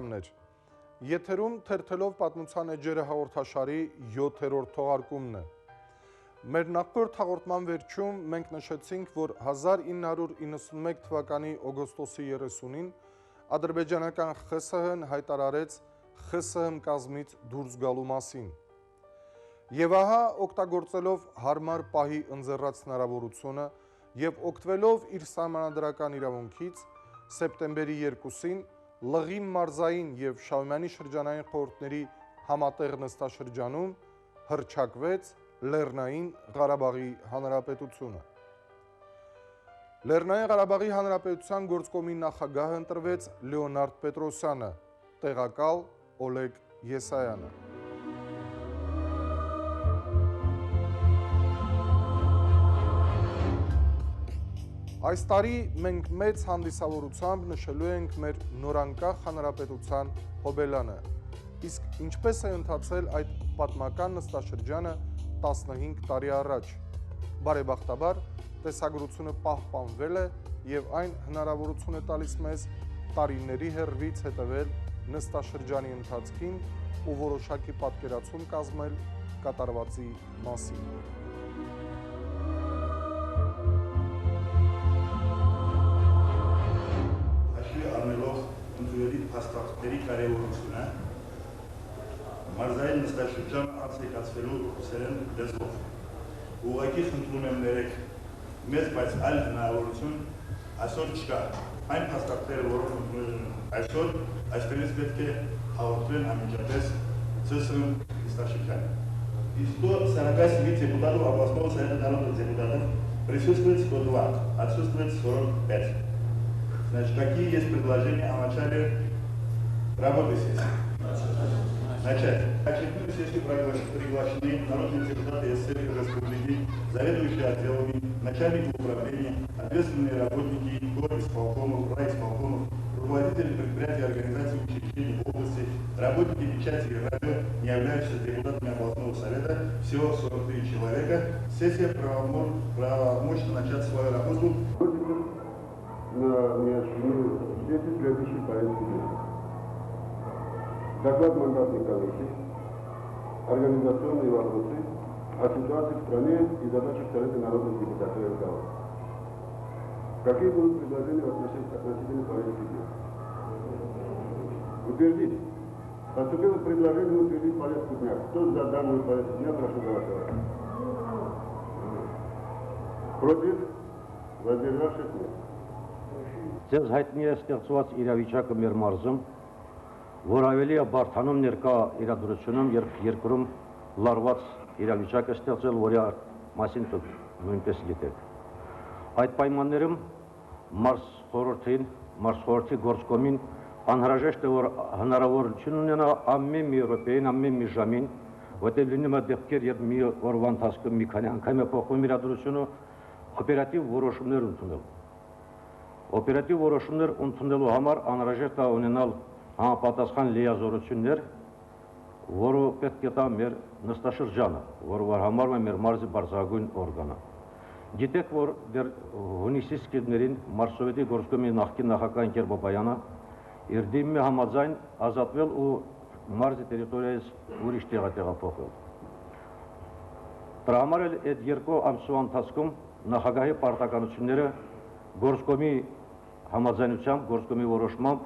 բարեկամներ, եթերում թերթելով պատմության էջերը հաղորդաշարի 7-րդ թողարկումն է։ Մեր նախորդ հաղորդման վերջում մենք նշեցինք, որ 1991 թվականի օգոստոսի 30-ին ադրբեջանական ԽՍՀ-ն հայտարարեց ԽՍՀՄ կազմից դուրս գալու մասին։ Եվ ահա, օգտագործելով հարմար պահի ընձեռած հնարավորությունը և օգտվելով իր սահմանադրական իրավունքից, սեպտեմբերի 2-ին Լղիմ մարզային և Շահումյանի շրջանային խորհուրդների համատեղ նստաշրջանում հռչակվեց Լեռնային Ղարաբաղի Հանրապետությունը։ Լեռնային Ղարաբաղի Հանրապետության գործկոմի նախագահ ընտրվեց Լեոնարդ Պետրոսյանը, տեղակալ Օլեգ Եսայանը։ Այս տարի մենք մեծ հանդիսավորությամբ նշելու ենք մեր նորանկախ հանրապետության հոբելանը, իսկ ինչպես է ընթացել այդ պատմական նստաշրջանը 15 տարի առաջ։ Բարեբախտաբար, տեսագրությունը պահպանվել է և այն հնարավորություն է տալիս մեզ տարիների հեռվից հետևել նստաշրջանի ընթացքին ու որոշակի պատկերացում կազմել կատարվածի մասին։ Առնելով ընդունելի փաստաթղթերի կարևորությունը, մարզային նստաշրջանը անցկացվելու ուսերեն լեզվով։ Ուղղակի խնդրում եմ ներեք մեծ, բայց այլ հնարավորություն այսօր չկա։ Այն փաստաթղթերը, որոնք ընդունել են այսօր, այսպես պետք է հաղորդվեն անմիջապես ՑՍՀՄ նստաշրջանը։ Из 147 депутатов областного совета народных депутатов присутствует 102, отсутствует 45. Значит, какие есть предложения о начале работы сессии? Начать. Очередную сессию приглашены народные депутаты СССР Республики, заведующие отделами, начальники управления, ответственные работники горисполкомов, райисполкомов, руководители предприятий, организаций, учреждений в области, работники печати и радио, не являющиеся депутатами областного совета, всего 43 человека. Сессия правомочно начать свою работу. На неожиданную сессию следующей повестки дня. Доклад мандатной комиссии, организационные вопросы о ситуации в стране и задачах Совета народных депутатов РКО. Какие будут предложения относительно повестки дня? Утвердить. Поступило предложение утвердить повестку дня. Кто за данную повестку дня, прошу голосовать. Против? Воздержавшись нет. Ձեզ հայտնի է ստեղծված իրավիճակը մեր մարզում, որ ավելի է բարդանում ներկա իրադրությունում, երբ երկրում լարված իրավիճակ է ստեղծել, որի մասին դուք նույնպես գիտեք։ Այդ պայմաններում մարզ խորհրդի գործկոմին անհրաժեշտ է, որ հնարավորություն ունենա ամեն մի րոպեին, ամեն մի ժամին, որտեղ լինում է դեպքեր, երբ մի օրվա ընթացքում մի քանի անգամ է փոխվում իրադրությունը, օպերատիվ որոշումներ ընդունել։ Օպերատիվ որոշումներ ընդունելու համար անհրաժեշտ է ունենալ համապատասխան լիազորություններ, որը պետք է տա մեր նստաշրջանը, որը համարվում է մեր մարզի բարձրագույն օրգանը։ Գիտեք, որ դեռ հունիսի սկզբներին մարզսովետի գործկոմի նախկին նախագահ Ընկեր Բաբայանը իր դիմի համաձայն ազատվել ու մարզի տերիտորիայից ուրիշ տեղափոխվել։ Դրա համար էլ այդ երկու ամսվա ընթացքում նախագահի պարտականությունները գործկոմի համաձայնությամբ, գործկոմի որոշմամբ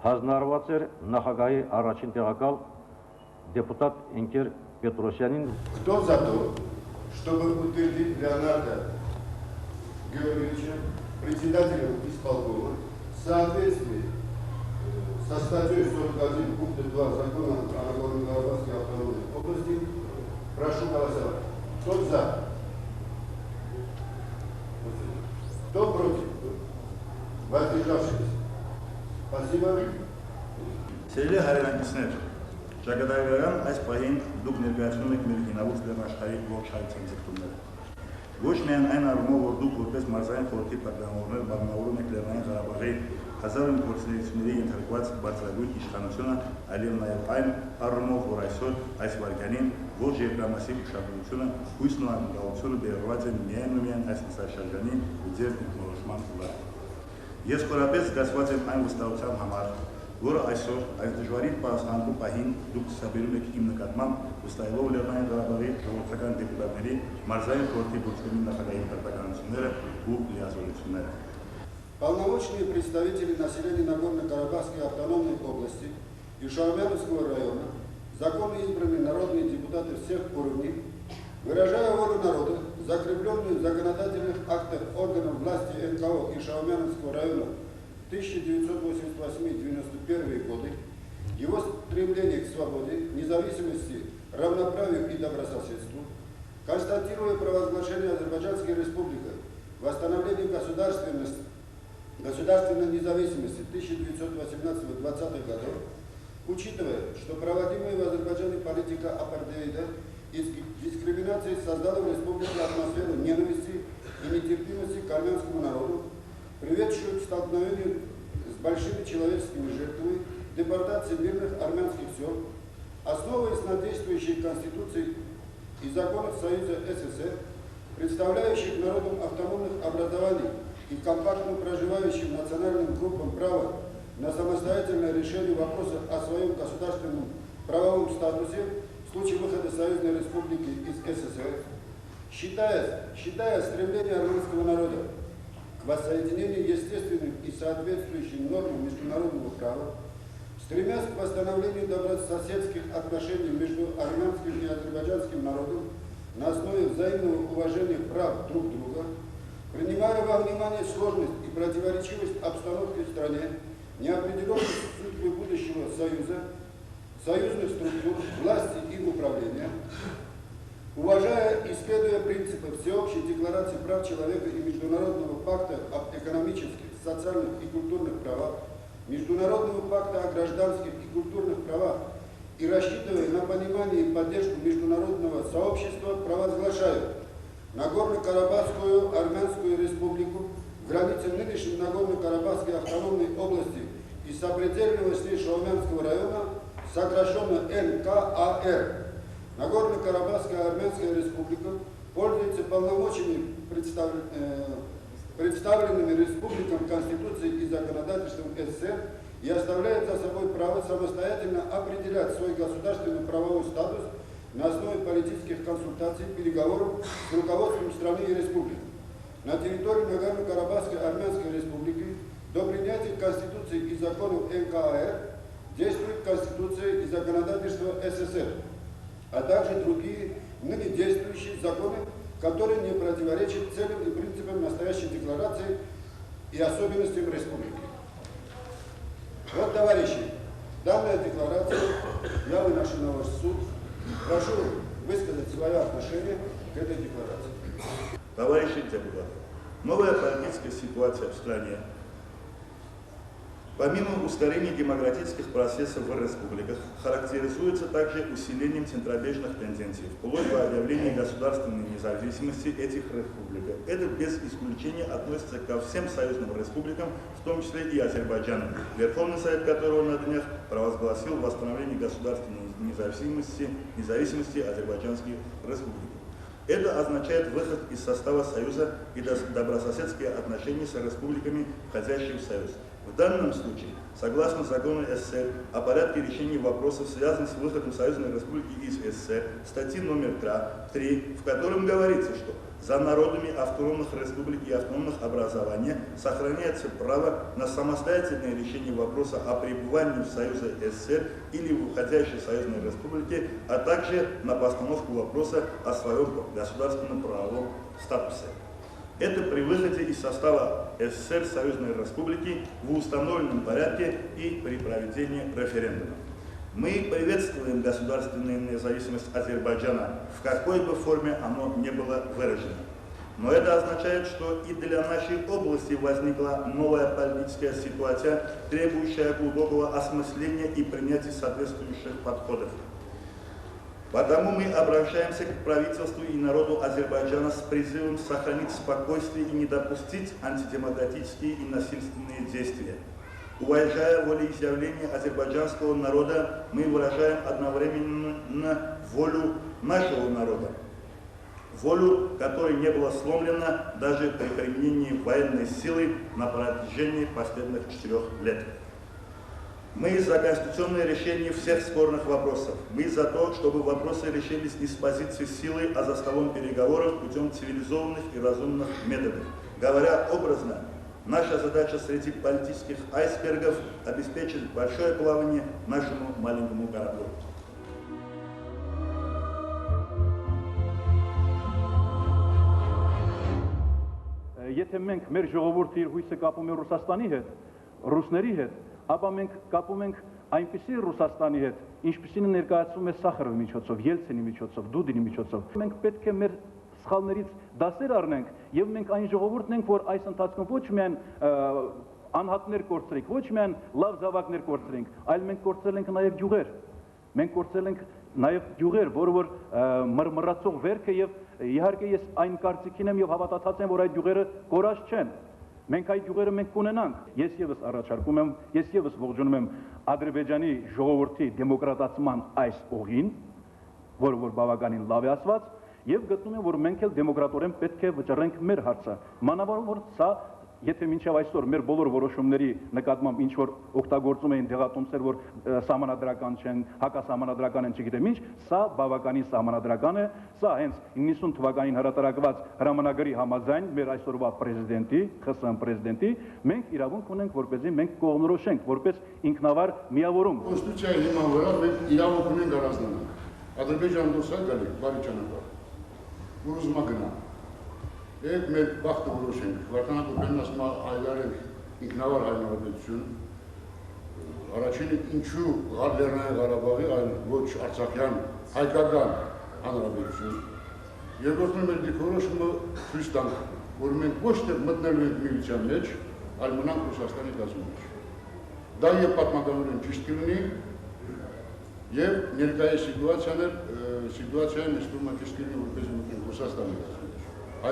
հանձնարարված էր նախագահի առաջին տեղակալ депутат Ընկեր Պետրոսյանին։ Кто за то, чтобы утвердить Леонарда Георгиевича председателем исполкома в соответствии со статьей 41 пункта 2 закона о Нагорно-Карабахской автономной области, прошу голосовать. Кто за? Кто против? Воздержавшись. Спасибо. Սիրելի հայրենակիցներ, ճակատագրական այս պահին դուք ներկայացնում եք մեր հինավուրց լեռնաշխարհի ողջ հայցան ձգտումները։ Ոչ միայն այն առումով, որ դուք որպես մարզային խորհրդի պատգամավորներ բաղնավորում եք Լեռնային Ղարաբաղի 1940-ների ենթարկված բարձրագույն իշխանությունը, այլև նաև այն առումով, որ այսօր այս վայրկյանին ողջ երկրամասի ուշադրությունը, հույսն ու անկախությունը բերված են միայն այս նստաշրջանի ու ձեր ինքնորոշման վրա։ Ես խորապես զգացված եմ այն վստահության համար, որը այսօր այս դժվարին պահանջելու պահին դուք սաբերում եք իմ նկատմամբ վստահելով Լեռնային Ղարաբաղի ժողովրդական դեպուտատների մարզային խորհրդի գործունեության նախագահի պարտականությունները ու լիազորությունները։ Полномочные представители населения Нагорно-Карабахской автономной области и Шаумяновского района, законно избранные народные депутаты всех уровней, выражая волю народа, закрепленную в законодательных актах органов власти НКО и Шаумяновского района 1988-91 годы, его стремление к свободе, независимости, равноправию и добрососедству, констатируя провозглашение Азербайджанской республики, восстановление государственной независимости 1918-20 годов, учитывая, что проводимая в Азербайджане политика апартеида и дискриминации создала в республике атмосферу ненависти и нетерпимости к армянскому народу, приведшую к столкновению с большими человеческими жертвами, депортации мирных армянских сел, основываясь на действующей Конституции и законах Союза СССР, представляющих народам автономных образований и компактно проживающим национальным группам право на самостоятельное решение вопроса о своем государственном правовом статусе в случае выхода Союзной Республики из СССР, считая стремление армянского народа к воссоединению естественным и соответствующим нормам международного права, стремясь к восстановлению добрососедских отношений между армянским и азербайджанским народом на основе взаимного уважения прав друг друга, принимая во внимание сложность и противоречивость обстановки в стране, неопределенность судьбы будущего Союза, союзных структур, власти и управления, уважая и следуя принципам Всеобщей декларации прав человека и Международного пакта об экономических, социальных и культурных правах, Международного пакта о гражданских и культурных правах и рассчитывая на понимание и поддержку международного сообщества, провозглашаю Нагорно-Карабахскую Армянскую республику в границе нынешней Нагорно-Карабахской автономной области и сопредельного с ней Шаумянского района, сокращенно НКАР. Нагорно-Карабахская Армянская республика пользуется полномочиями, представленными республикам Конституцией и законодательством СССР и оставляет за собой право самостоятельно определять свой государственный правовой статус на основе политических консультаций, переговоров с руководством страны и республики. На территории Нагорно-Карабахской Армянской республики до принятия Конституции и законов НКАР действует Конституция и законодательство СССР, а также другие ныне действующие законы, которые не противоречат целям и принципам настоящей декларации и особенностям республики. Вот, товарищи, данная декларация я выношу на ваш суд. Прошу высказать свое отношение к этой декларации. Товарищи депутаты, новая политическая ситуация в стране, помимо ускорения демократических процессов в республиках, характеризуется также усилением центробежных тенденций, вплоть до объявления государственной независимости этих республик. Это без исключения относится ко всем союзным республикам, в том числе и Азербайджану, Верховный Совет которого на днях провозгласил восстановление государственной независимости азербайджанских республик. Это означает выход из состава Союза и добрососедские отношения с республиками, входящими в Союз. В данном случае, согласно закону СССР о порядке решения вопросов, связанных с выходом Союзной Республики из СССР, статьи номер 3, в котором говорится, что за народами автономных республик и автономных образований сохраняется право на самостоятельное решение вопроса о пребывании в Союзе СССР или в уходящей Союзной Республике, а также на постановку вопроса о своем государственном правовом статусе. Это при выходе из состава СССР Союзной Республики в установленном порядке и при проведении референдума. Мы приветствуем государственную независимость Азербайджана, в какой бы форме оно не было выражено. Но это означает, что и для нашей области возникла новая политическая ситуация, требующая глубокого осмысления и принятия соответствующих подходов. Потому мы обращаемся к правительству и народу Азербайджана с призывом сохранить спокойствие и не допустить антидемократические и насильственные действия. Уважая волеизъявление азербайджанского народа, мы выражаем одновременно волю нашего народа, волю, которой не была сломлена даже при применении военной силы на протяжении последних 4 лет. Мы за конституционное решение всех спорных вопросов. Мы за то, чтобы вопросы решились не с позиции силы, а за столом переговоров путем цивилизованных и разумных методов. Говоря образно, наша задача среди политических айсбергов обеспечить большое плавание нашему маленькому кораблю. Եթե մենք մեր ժողովրդի իր հույսը կապում ենք Ռուսաստանի հետ, ռուսների հետ, ապա մենք կապում ենք այնպիսի Ռուսաստանի հետ, ինչպիսին ներկայացվում է Սախարովի միջոցով, Ելցինի միջոցով, Դուդինի միջոցով։ Մենք պետք է մեր սխալներից դասեր առնենք եւ մենք այն ժողովուրդն ենք, որ այս ընթացքում ոչ միայն անհատներ կորցրենք, ոչ միայն լավ զավակներ կորցրենք, այլ մենք կորցրել ենք նաեւ գյուղեր։ Մենք կորցրել ենք նաեւ գյուղեր, որը որ մռմռացող վերքը եւ իհարկե ես այն կարծիքին եմ եւ հավատացած եմ, որ այդ գյուղերը կորած չեն։ Մենք այդ գյուղերը մենք կունենանք։ Ես եւս առաջարկում եմ, ես եւս ողջունում եմ Ադրբեջանի ժողովրդի դեմոկրատացման այս ուղին, որը որ բավականին լավ է ասված, եւ գտնում եմ, որ մենք էլ դեմոկրատորեն պետք է վճռենք մեր հարցը։ Մանավանդ որ սա Եթե մինչև այսօր մեր բոլոր որոշումների նկատմամբ ինչ որ օգտագործում էին դեղատոմսեր, որ սահմանադրական չեն, հակասահմանադրական են, չգիտեմ ինչ, սա բավականին սահմանադրական է, սա հենց 90 թվականին հրատարակված հրամանագրի համաձայն մեր այսօրվա պրեզիդենտի, ԽՍՀՄ պրեզիդենտի, մենք իրավունք ունենք, որպեսզի մենք կողմնորոշենք, որպես ինքնավար միավորում։ Կոնստիտուցիայի հիման վրա մենք իրավունք ունենք առանձնանալ։ Ադրբեջանը դուրս է գալի, բարի ճանապարհ։ Որ ուզում է գնա։ Եվ մեր բախտը որոշենք, Վարդանանն ասում է այլարենք ինքնավար հայրենիություն, առաջինը ինչու Լեռնային Ղարաբաղի, այլ ոչ արցախյան հայկական հանրապետություն, երկրորդն մեր դիրքորոշումը ցույց տանք, որ մենք ոչ թե մտնելու ենք միության մեջ, այլ մնանք Ռուսաստանի կազմի մեջ։ Դա եւ պատմականորեն ճիշտ կլինի, եւ ներկայիս սիտուացիան մեզ թվում է ճիշտ կլինի, որպես մտնենք Ռուսաստանի կազմի մեջ։ Мы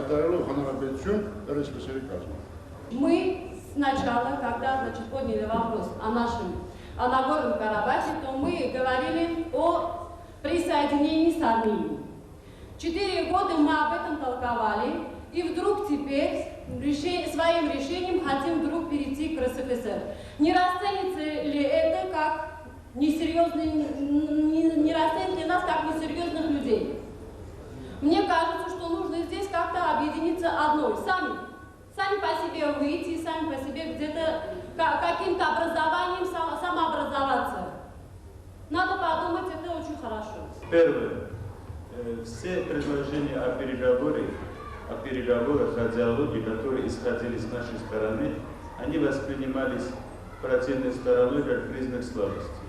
сначала, когда подняли вопрос о нашем, о Нагорном Карабахе, то мы говорили о присоединении с Арменией. 4 года мы об этом толковали, и вдруг теперь своим решением хотим вдруг перейти к РСФСР. Не расценится ли это как несерьезный, не расценит ли нас как несерьезных людей? Мне кажется, что нужно здесь как-то объединиться одной. Сами по себе выйти, сами по себе где-то каким-то образованием самообразоваться. Надо подумать, это очень хорошо. Первое. Все предложения о переговорах, о диалоге, которые исходили с нашей стороны, они воспринимались противной стороной как признак слабости.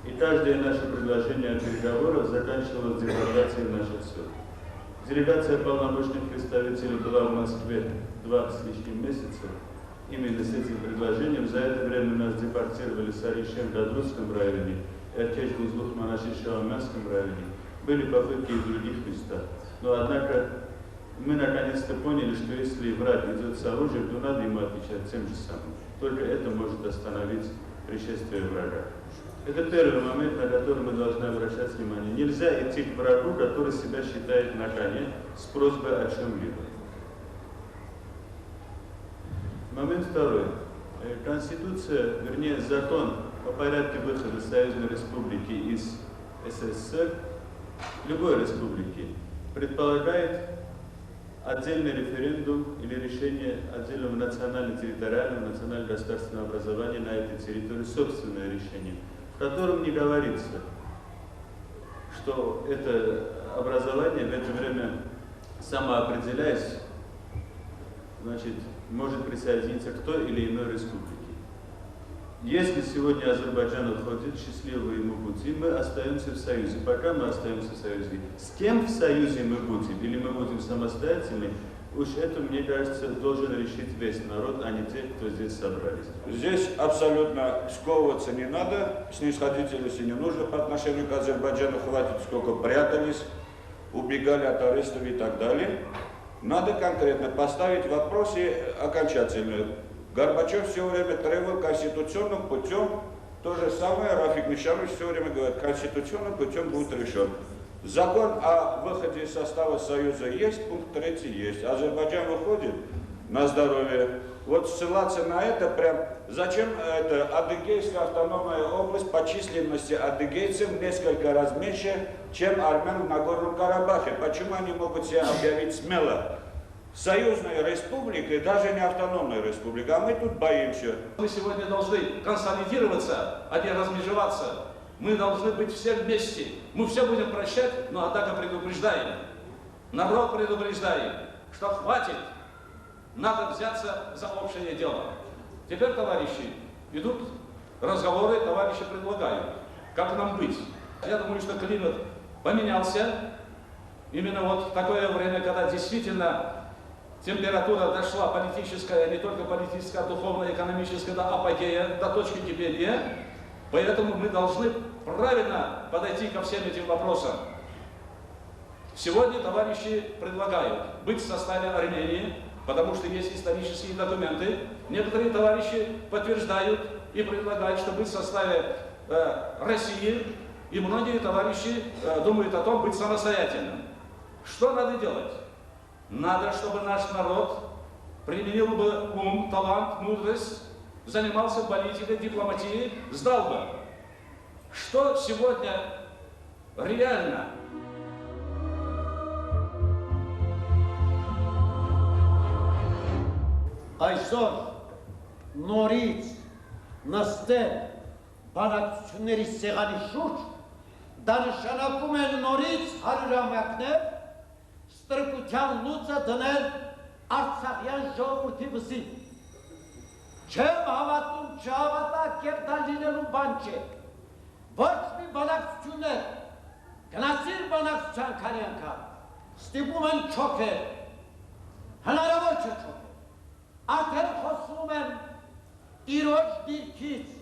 И каждое наше предложение о переговорах заканчивалось депортацией в наших суд. Делегация полномочных представителей была в Москве 2 с лишним месяца. Именно с этим предложением за это время нас депортировали в Саришем-Гадрутском районе, Эркеш-Бузлух, Манаши-Шаумянском районе. Были попытки и в других местах. Но однако мы наконец-то поняли, что если враг идет с оружием, то надо ему отвечать тем же самым. Только это может остановить пришествие врага. Это первый момент, на который мы должны обращать внимание. Нельзя идти к врагу, который себя считает на коне, с просьбой о чем-либо. Момент второй. Конституция, вернее закон о порядке выхода Союзной Республики из СССР, любой республики, предполагает отдельный референдум или решение отдельного национально-территориального, национально-государственного образования на этой территории, собственное решение, в котором не говорится, что это образование в это время, самоопределяясь, значит, может присоединиться к той или иной республике. Если сегодня Азербайджан отходит счастливого ему пути, мы остаемся в Союзе. Пока мы остаемся в Союзе. С кем в Союзе мы будем? Или мы будем самостоятельны? Уж это, мне кажется, должен решить весь народ, а не те, кто здесь собрались. Здесь абсолютно сковываться не надо, снисходительности не нужно по отношению к Азербайджану, хватит сколько прятались, убегали от арестов и так далее. Надо конкретно поставить вопросы окончательно. Горбачев все время требовал конституционным путем, то же самое Рафик Мишарович все время говорит, конституционным путем будет решен. Закон о выходе из состава Союза есть, пункт 3 есть. Азербайджан выходит, на здоровье. Вот ссылаться на это прям, зачем это Адыгейская автономная область по численности адыгейцев несколько раз меньше, чем армян в Нагорном Карабахе? Почему они могут себя объявить смело союзной республикой, даже не автономной республикой, а мы тут боимся? Мы сегодня должны консолидироваться, а не размежеваться. Мы должны быть все вместе. Мы все будем прощать, но однако предупреждаем. Народ предупреждаем, что хватит. Надо взяться за общее дело. Теперь, товарищи, идут разговоры, товарищи предлагают, как нам быть. Я думаю, что климат поменялся. Именно вот в такое время, когда действительно температура дошла политическая, не только политическая, а духовная, экономическая, до апогея, до точки кипения. Поэтому мы должны правильно подойти ко всем этим вопросам. Сегодня товарищи предлагают быть в составе Армении, потому что есть исторические документы. Некоторые товарищи подтверждают и предлагают, что быть в составе России, и многие товарищи думают о том, быть самостоятельным. Что надо делать? Надо, чтобы наш народ применил бы ум, талант, мудрость, занимался политикой, дипломатией, сдал бы. Что сегодня реально? Այսօր նորից նստել բանակցությունների սեղանի շուրջ դա նշանակում է նորից 100-ամյակներ ստրկության լուծը դնել Արցախյան ժողովրդի վզին։ Չեմ հավատում, չհավատակ եւ դա լինելու բան չէ։ Ոչ մի բանակցություններ գնացիր բանակցության քանի անգամ ստիպում են չոքել։ Հնարավոր չէ չոքել։ Արդեն խոսում են իրոջ դիրքից,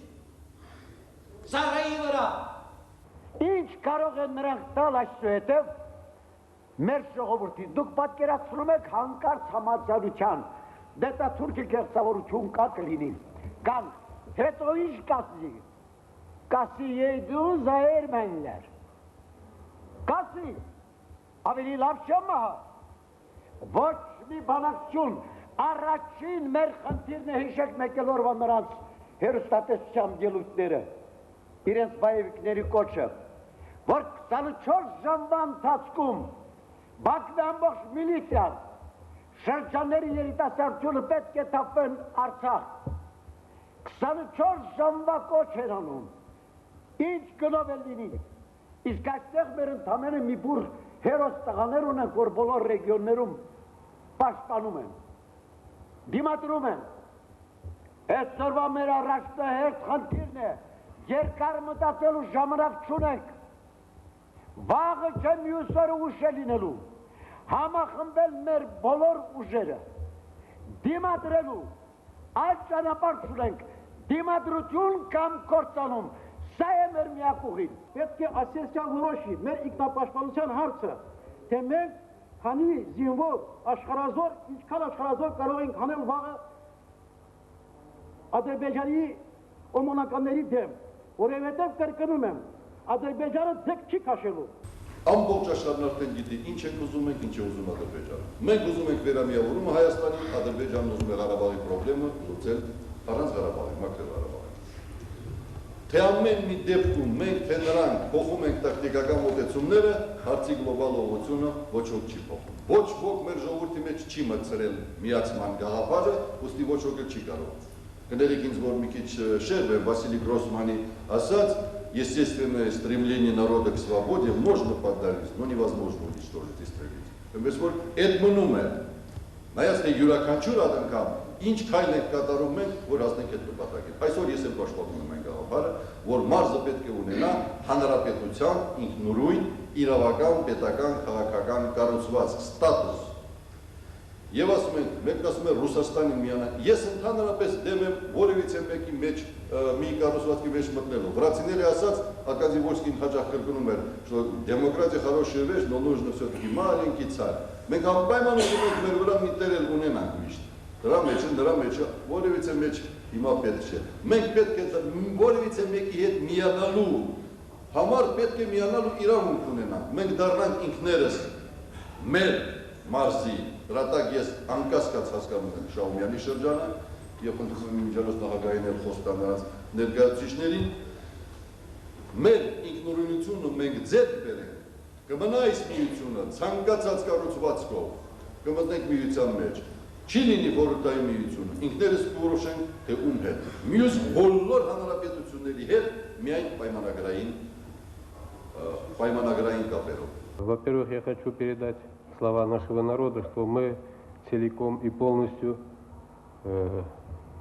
ծառայի վրա։ Ինչ կարող են նրանք տալ այսուհետև մեր ժողովրդին։ Դուք պատկերացնում եք հանկարծ համաձայնության, դետա թուրքի գեղձավորություն կա կլինի։ Կան, հետո ինչ կասի։ Կասի եդու զայր մենլեր։ Կասի, ավելի լավ չեմ ահա։ Ոչ մի բանակցություն Առաջին մեր խնդիրն է հիշեք մեկել օրվա նրանց հերոստատեսության ելույթները, իրենց բայևիկների կոչը, որ 24 ժամվա ընթացքում Բաքվի ամբողջ միլիցիան, շրջանների երիտասարդությունը պետք է թափվեն Արցախ, 24 ժամվա կոչ էր անում, ինչ գնով է լինի, իսկ այստեղ մեր ընդամենը մի բուր հերոս տղաներ ունենք, որ բոլոր ռեգիոններում պաշտպանում են, դիմադրում են, այդ ծրվա մեր առաջնահերթ խնդիրն է, երկար մտածելու ժամանակ չունենք, վաղը չէ մյուս օրը ուշ է լինելու, համախմբել մեր բոլոր ուժերը, դիմադրելու, այդ ճանապարհ չունենք, դիմադրություն կամ կործանում, սա է մեր միակ ուղին։ Պետք է ասեսիան որոշի մեր ինքնապաշտպանության հարցը, թե մենք քանի զինվոր աշխարհազոր, ինչքան աշխարհազոր կարող ենք հանել վաղը Ադրբեջանի օմոնականների դեմ, որովհետև կրկնում եմ, Ադրբեջանը ձեկ չի քաշելու։ Ամբողջ աշխարհն արդեն գիտի ինչ ենք ուզում ենք, ինչ է ուզում Ադրբեջանը։ Մենք ուզում ենք վերամիավորումը Հայաստանի, Ադրբեջանն ուզում է Ղարաբաղի խնդիրը լուծել առանց Ղարաբաղի, մաքրել Ղարաբաղը։ Թե ամեն մի դեպքում մենք թե նրանք փոխում ենք տակտիկական մոտեցումները, հարցի գլոբալ ուղղությունը ոչ ոք չի փոխում։ Ոչ ոք մեր ժողովրդի մեջ չի մտցրել միացման գաղափարը, ուստի ոչ ոք չի կարող։ Կներեք ինձ որ մի քիչ շերբ է Վասիլի Գրոսմանի ասած, естественное стремление народа к свободе можно подавить, но невозможно уничтожить и истребить։ Ըմբես որ այդ մնում է։ Նայած թե յուրաքանչյուր անգամ ինչ քայլ ենք կատարում մենք, որ հասնենք այդ նպատակին։ Այսօր ես եմ պաշտպանում եմ այն գաղափարը, որ մարզը պետք է ունենա հանրապետության ինքնուրույն իրավական, պետական, քաղաքական կառուցվածք, ստատուս։ Եվ ասում ենք, մեկն ասում է Ռուսաստանի միանա։ Ես ընդհանրապես դեմ եմ որևիցե մեկի մեջ մի կառուցվածքի մեջ մտնելու։ Վրացիները ասած, Ակադիվորսկին հաճախ կրկնում էր, что демократия хорошая вещь, но нужно все-таки маленький царь։ Մենք անպայման ուզում ենք մեր վրա մի տերել ունենանք միշտ։ Դրա մեջ որևիցե մեջ հիմա պետք չէ։ Մենք պետք է որևիցե մեկի հետ միանալու համար պետք է միանալու իրավունք ունենանք։ Մենք դառնանք ինքներս մեր մարզի Դրատակ ես անկասկած հասկանում եմ Շահումյանի շրջանը եւ խնդրում եմ միջազգային նախագահային եւ խոստանած ներկայացուցիչներին մեր ինքնուրույնությունը մենք ձեռք բերենք, կմնա այս միությունը ցանկացած կառուցվածքով, կմտնենք միության մեջ, չի լինի խորհրդային միությունը, ինքներս կորոշենք, թե ում հետ, մյուս բոլոր հանրապետությունների հետ միայն պայմանագրային կապերով։ Во-первых, я хочу передать слова нашего народа, что мы целиком и полностью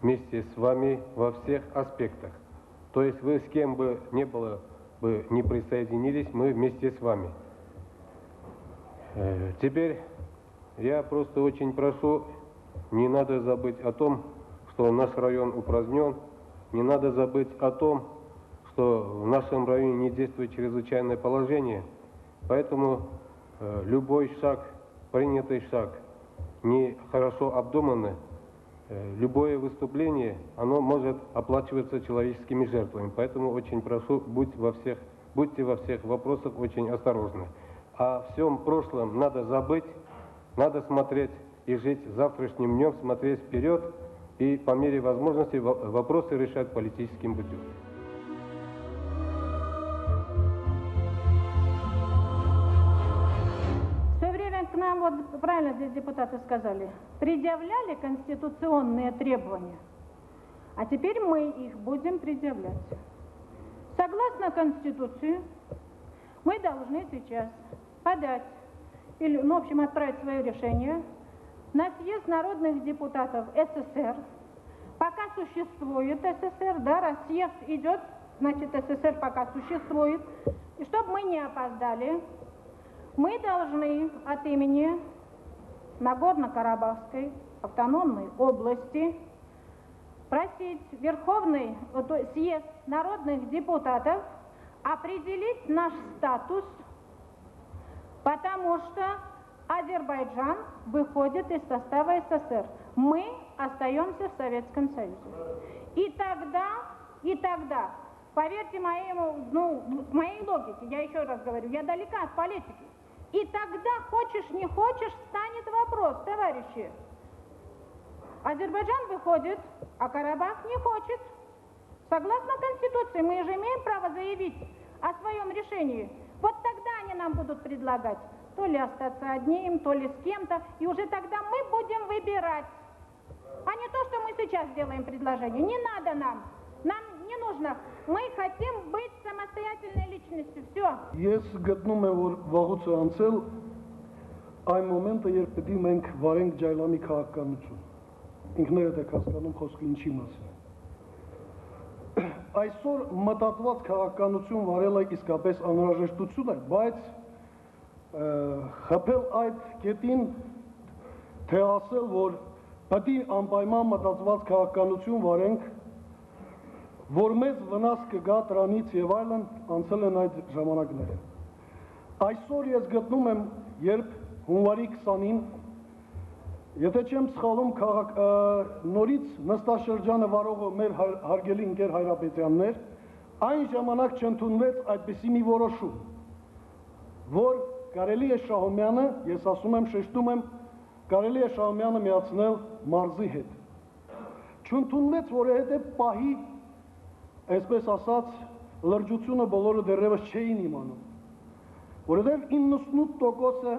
вместе с вами во всех аспектах. То есть вы с кем бы не было бы не присоединились, мы вместе с вами. Теперь я просто очень прошу, не надо забыть о том, что наш район упразднен, не надо забыть о том, что в нашем районе не действует чрезвычайное положение, поэтому любой шаг, принятый шаг, не хорошо обдуманный, любое выступление, оно может оплачиваться человеческими жертвами. Поэтому очень прошу, будьте во всех вопросах очень осторожны. О всем прошлом надо забыть, надо смотреть и жить завтрашним днем, смотреть вперед и по мере возможности вопросы решать политическим путем. К нам, вот правильно здесь депутаты сказали, предъявляли конституционные требования, а теперь мы их будем предъявлять. Согласно Конституции, мы должны сейчас подать, или, в общем, отправить свое решение на съезд народных депутатов СССР. Пока существует СССР, да, раз съезд идет, значит, СССР пока существует. И чтобы мы не опоздали, мы должны от имени Нагорно-Карабахской автономной области просить Верховный съезд народных депутатов определить наш статус, потому что Азербайджан выходит из состава СССР. Мы остаемся в Советском Союзе. И тогда, поверьте моей логике, я еще раз говорю, я далека от политики. И тогда, хочешь не хочешь, станет вопрос, товарищи. Азербайджан выходит, а Карабах не хочет. Согласно Конституции, мы же имеем право заявить о своем решении. Вот тогда они нам будут предлагать то ли остаться одним, то ли с кем-то, и уже тогда мы будем выбирать. А не то, что мы сейчас делаем предложение. Не надо нам. Нам не нужно. Мы хотим быть самостоятельной личностью. Все. Ես գտնում եմ, որ վաղուց է անցել այն մոմենտը, երբ պետք է մենք վարենք Ջայլանի քաղաքականություն։ Ինքներդ եք հասկանում խոսքը ինչի մասին։ Այսօր մտածված քաղաքականություն վարելը իսկապես անհրաժեշտություն է, բայց խփել այդ կետին, թե ասել, որ պետք է անպայման մտածված քաղաքականություն վարենք, որ մեզ վնաս կգա դրանից եւ այլն, անցել են այդ ժամանակները։ Այսօր ես գտնում եմ, երբ հունվարի 20-ին, եթե չեմ սխալում, նորից նստաշրջանը վարողը մեր հարգելի ընկեր Հայրապետյաններ, այն ժամանակ չընդունվեց այդպիսի մի որոշում, որ կարելի է Շահումյանը, ես ասում եմ, շեշտում եմ, կարելի է Շահումյանը միացնել մարզի հետ։ Չընդունվեց, որովհետև պահի այսպես ասած, լրջությունը բոլորը դեռևս չէին իմանում, որովհետև 98%-ը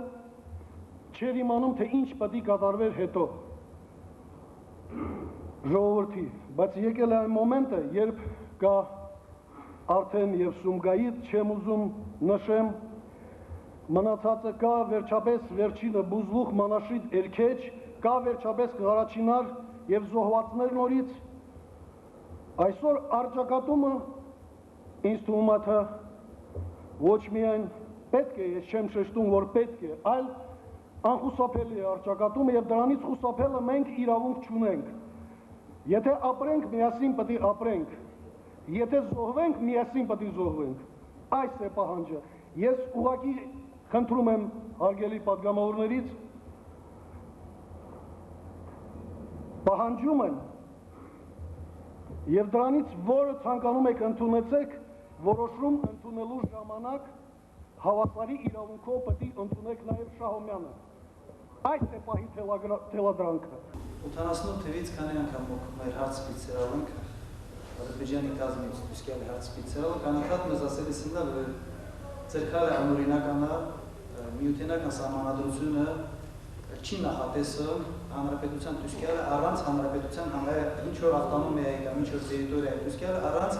չէր իմանում, թե ինչ պետք է կատարվեր հետո ժողովրդի, բայց եկել է այն մոմենտը, երբ կա արդեն եւ Սումգայիթ, չեմ ուզում նշեմ, մնացածը կա վերջապես վերջինը Բուզլուխ, Մանաշիդ, Էրքեջ, կա վերջապես Ղարաչինար եւ զոհվածներ նորից։ Այսօր արճակատումը ինձ թվում է թե ոչ միայն պետք է, ես չեմ շեշտում, որ պետք է, այլ անխուսափելի է արճակատումը եւ դրանից խուսափելը մենք իրավունք չունենք։ Եթե ապրենք, միասին պետք է ապրենք։ Եթե զոհվենք, միասին պետք է զոհվենք։ Այս է պահանջը։ Ես ուղղակի խնդրում եմ հարգելի պատգամավորներից, պահանջում եմ եւ դրանից որը ցանկանում եք ընդունեցեք, որոշում ընդունելու ժամանակ հավասարի իրավունքով պետք է ընդունեք նաեւ Շահումյանը։ Այս է պահի թելադրանքը։ 88 թվից քանի անգամ մեր հարց սպիցերալ ենք Ադրբեջանի կազմից դուսկյալի հարց սպիցերալ կանքատ մեզ ասելիսն դա որ ցերքալը անօրինականա միութենական սահմանադրությունը չի նախատեսում հանրապետության դուսկյալը առանց հանրապետության ինչ որ ավտոնոմիայի կամ ինչ որ տերիտորիայի դուսկյալը առանց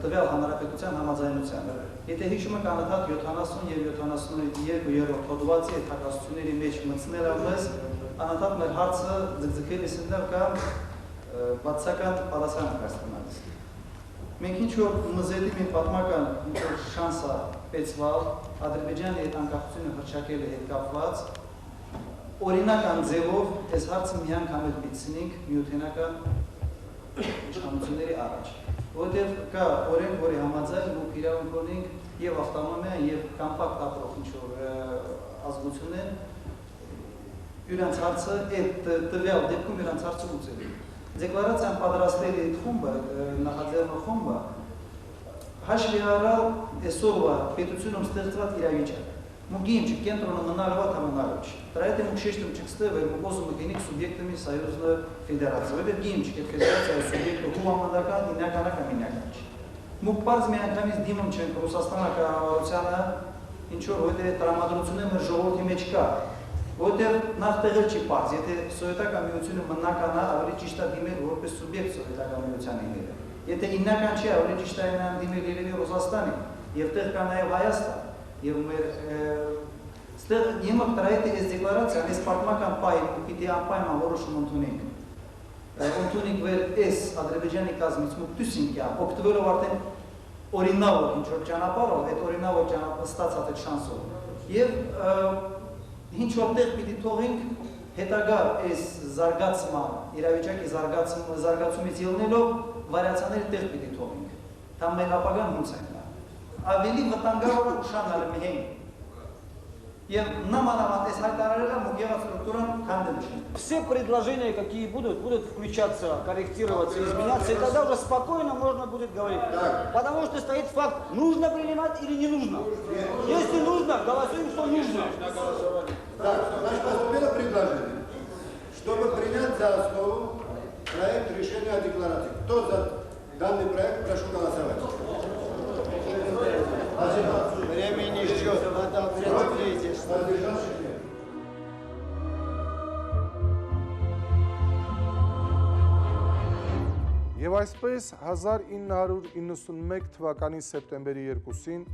տվյալ հանրապետության համաձայնության։ Եթե հիշում եք անընդհատ 70 եւ 72-րդ հոդվածի հետաքրքրությունների մեջ մտցնել ամես անընդհատ մեր հարցը ձգձգելիս ընդդեմ կամ բացական պատասխան կստանալիս։ Մենք ինչ որ մզեդի մի պատմական ինչ որ շանսա պետսվալ Ադրբեջանի հետ անկախությունը հռչակելու հետ կապված օրինական ձևով այս հարցը միանգամ էլ պիտցնենք միութենական իշխանությունների առաջ։ Որտեղ կա օրենք, որի համաձայն մենք իրավունք ունենք եւ ավտոնոմիա եւ կամպակտ ապրող ինչ որ ազգություն են իրանց հարցը այդ տվյալ դեպքում իրանց հարցը լուծելու։ Դեկլարացիան պատրաստելի խումբը նախաձեռնող խումբը հաշվի առալ այսօրվա պետությունում ստեղծված իրավիճակը։ Մուգիմ կենտրոնը մնալով համանալու չի։ Դրա հետ մենք շեշտում չկստը, որ մոզում գինիկ սուբյեկտами союзной федерации։ Որտեղ գիմ չի ֆեդերացիայի սուբյեկտը հումանական ինականական ինական չի։ Մուկ բարձ մի անգամից դիմում չենք Ռուսաստանը կառավարությանը ինչ որ որտեղ տրամադրությունը մեր ժողովրդի մեջ կա։ Որտեղ նախ տեղը չի բարձ, եթե սովետական միությունը մնականա ավելի ճիշտ է դիմել որպես սուբյեկտ սովետական միության ինքնը։ Եթե ինական չի, ավելի ճիշտ է նրան դիմել երևի Ռուսաստանի, եւ տեղ կա նաեւ Հայաստան։ Եվ մեր ստեղ իմը տրայտի այս դեկլարացիան, այս պատմական պահին պիտի անպայման որոշում ընդունենք։ Ընդունենք վեր այս Ադրբեջանի կազմից մուկտուսին կյա, օգտվելով արդեն օրինավոր ինչ որ ճանապարհով, այդ օրինավոր ճանապարհ ստացած այդ շանսով։ Եվ ինչ որտեղ պիտի թողենք հետագա այս զարգացման, իրավիճակի զարգացումից ելնելով վարիացաների տեղ պիտի թողենք։ Դա մեր ապագան ոնց է։ Ավելի վտանգավոր ուշանալ միայն եւ նամանավանդ այս հայտարարելը մուգեվա структурам քանդել։ Все предложения, какие будут включаться, корректироваться, изменяться, и тогда уже спокойно можно будет говорить. Потому что стоит факт, нужно принимать или не нужно. Если нужно, голосуем, что нужно. Так, значит, поступило предложение, чтобы принять за основу проект решения о декларации. Кто за данный проект, прошу голосовать. Время не ждет, надо определить. Եվ այսպես 1991 թվականի սեպտեմբերի 2-ին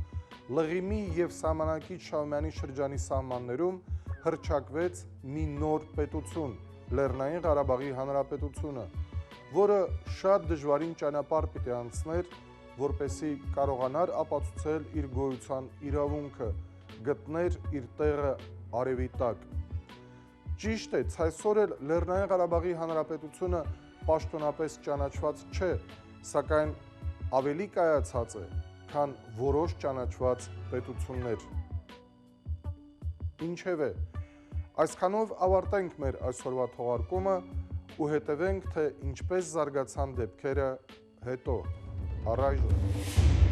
Լղիմի և Սամանակի Շահումյանի շրջանի սահմաններում հռչակվեց մի նոր պետություն, Լեռնային Ղարաբաղի Հանրապետությունը, որը շատ դժվարին ճանապարհ պիտի անցներ, որպեսզի կարողանար ապացուցել իր գոյության իրավունքը, գտներ իր տեղը արևի տակ։ Ճիշտ է, այսօր էլ Լեռնային Ղարաբաղի Հանրապետությունը պաշտոնապես ճանաչված չէ, սակայն ավելի կայացած է, քան որոշ ճանաչված պետություններ։ Ինչևէ, այսքանով ավարտենք մեր այսօրվա թողարկումը ու հետևենք, թե ինչպես զարգացան դեպքերը հետո, առայժմ։